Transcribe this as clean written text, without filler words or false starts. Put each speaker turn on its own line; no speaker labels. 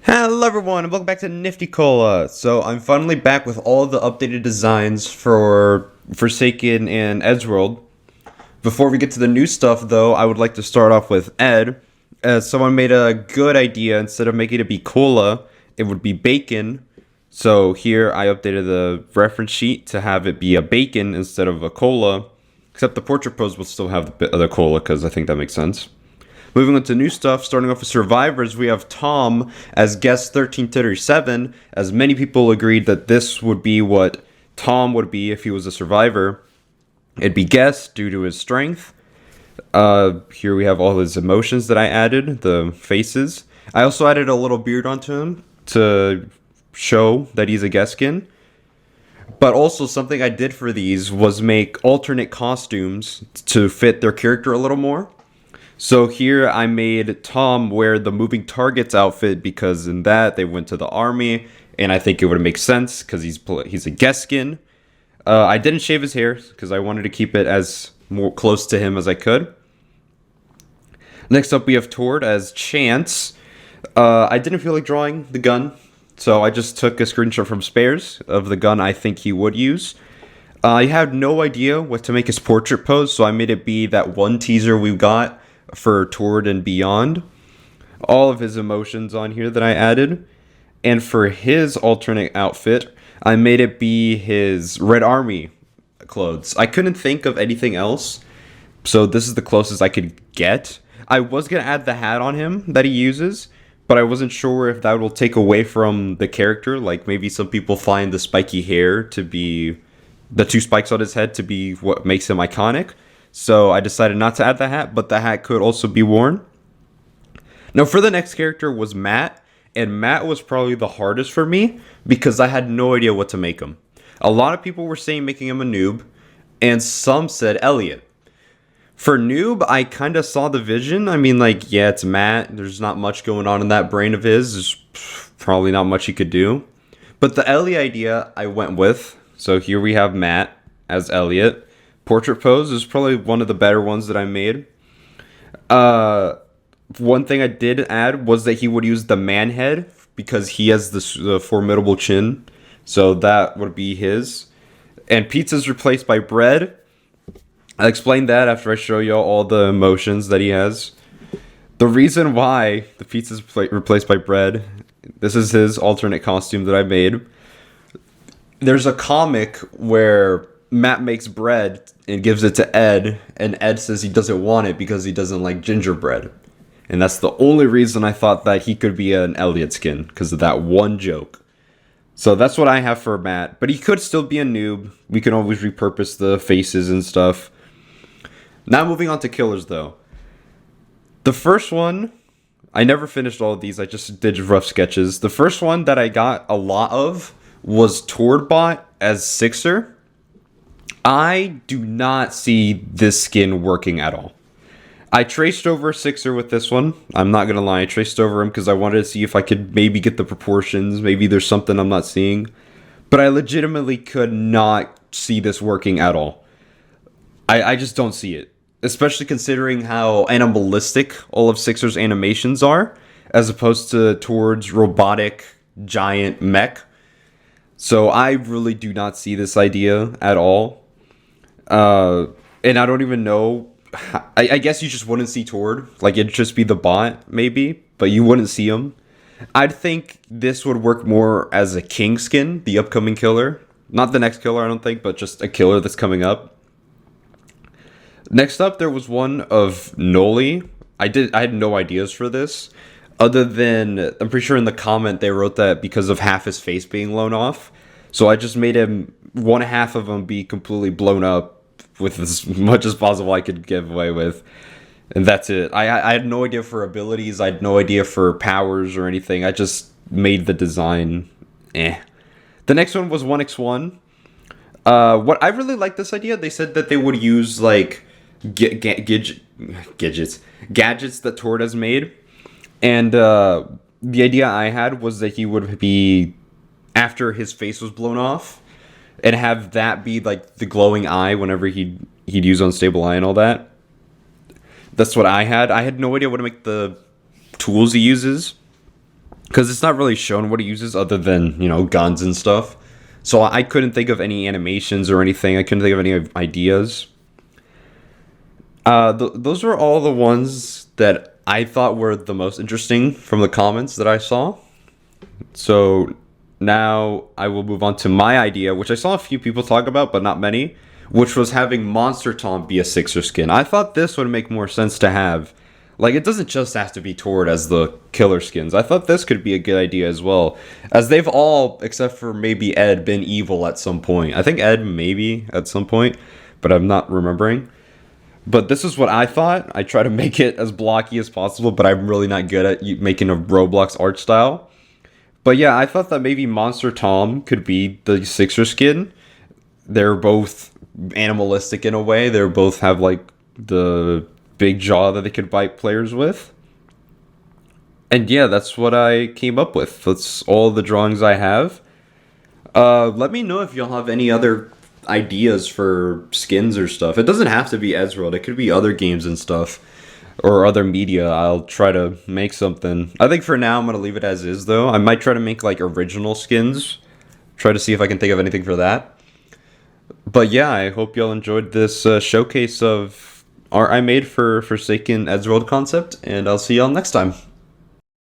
Hello everyone, and welcome back to Nifty Cola. So I'm finally back with all the updated designs for Forsaken and Eddsworld. Before we get to the new stuff though, I would like to start off with Ed. As someone made a good idea, instead of making it be cola, it would be bacon. So here I updated the reference sheet to have it be a bacon instead of a cola. Except the portrait pose will still have the cola because I think that makes sense. Moving on to new stuff, starting off with survivors, we have Tom as guest 1337, as many people agreed that this would be what Tom would be if he was a survivor. It'd be guest due to his strength. Here we have all his emotions that I added, the faces. I also added a little beard onto him to show that he's a guest skin. But also something I did for these was make alternate costumes to fit their character a little more. So here I made Tom wear the moving targets outfit because in that they went to the army, and I think it would make sense because he's a guest skin. I didn't shave his hair because I wanted to keep it as more close to him as I could. Next up we have Tord as Chance. I didn't feel like drawing the gun, so I just took a screenshot from Spares of the gun I think he would use. I had no idea what to make his portrait pose, so I made it be that one teaser we got for Tord and Beyond. All of his emotions on here that I added. And for his alternate outfit, I made it be his Red Army clothes. I couldn't think of anything else, so this is the closest I could get. I was going to add the hat on him that he uses, but I wasn't sure if that will take away from the character. Like maybe some people find the spiky hair to be the two spikes on his head to be what makes him iconic. So I decided not to add the hat, but the hat could also be worn. Now for the next character was Matt, and Matt was probably the hardest for me because I had no idea what to make him. A lot of people were saying making him a noob, and some said Elliot. For noob, I kind of saw the vision. I mean, like, yeah, it's Matt. There's not much going on in that brain of his. There's probably not much he could do. But the Ellie idea I went with. So here we have Matt as Elliot. Portrait pose is probably one of the better ones that I made. One thing I did add was that he would use the man head because he has the formidable chin. So that would be his. And pizza's replaced by bread. I'll explain that after I show you all the emotions that he has. The reason why the pizza's replaced by bread, this is his alternate costume that I made. There's a comic where Matt makes bread and gives it to Ed, and Ed says he doesn't want it because he doesn't like gingerbread. And that's the only reason I thought that he could be an Elliot skin, because of that one joke. So that's what I have for Matt, but he could still be a noob. We can always repurpose the faces and stuff. Now moving on to killers though. The first one, I never finished all of these, I just did rough sketches. The first one that I got a lot of was Tordbot as Sixer. I do not see this skin working at all. I traced over Sixer with this one. I'm not going to lie. I traced over him because I wanted to see if I could maybe get the proportions. Maybe there's something I'm not seeing. But I legitimately could not see this working at all. I just don't see it. Especially considering how animalistic all of Sixer's animations are. As opposed to towards robotic giant mech. So I really do not see this idea at all. And I don't even know. I guess you just wouldn't see Tord. Like, it'd just be the bot, maybe. But you wouldn't see him. I'd think this would work more as a king skin, the upcoming killer. Not the next killer, I don't think, but just a killer that's coming up. Next up, there was one of Noli. I had no ideas for this. Other than, I'm pretty sure in the comment they wrote that because of half his face being blown off. So I just made him, one half of him be completely blown up with as much as possible I could get away with. And that's it. I had no idea for abilities. I had no idea for powers or anything. I just made the design. The next one was 1x1. What I really like this idea. They said that they would use like gadgets that Tord has made. And the idea I had was that he would be, after his face was blown off, and have that be like the glowing eye whenever he'd use unstable eye and all that. That's what I had. I had no idea what to make the tools he uses. because it's not really shown what he uses other than, guns and stuff. So I couldn't think of any animations or anything. I couldn't think of any ideas. Those were all the ones that I thought were the most interesting from the comments that I saw. So now I will move on to my idea, which I saw a few people talk about, but not many, which was having Monster Tom be a Sixer skin. I thought this would make more sense to have. Like, it doesn't just have to be Tord as the killer skins. I thought this could be a good idea as well, as they've all, except for maybe Ed, been evil at some point. I think Ed maybe at some point, but I'm not remembering. But this is what I thought. I try to make it as blocky as possible, but I'm really not good at making a Roblox art style. But yeah, I thought that maybe Monster Tom could be the Sixer skin. They're both animalistic in a way. They both have like the big jaw that they could bite players with. And yeah, that's what I came up with. That's all the drawings I have. Let me know if y'all have any other ideas for skins or stuff. It doesn't have to be Eddsworld. It could be other games and stuff. Or other media. I'll try to make something. I think for now I'm going to leave it as is, though. I might try to make, like, original skins. Try to see if I can think of anything for that. But yeah, I hope y'all enjoyed this showcase of art I made for Forsaken Eddsworld concept. And I'll see y'all next time.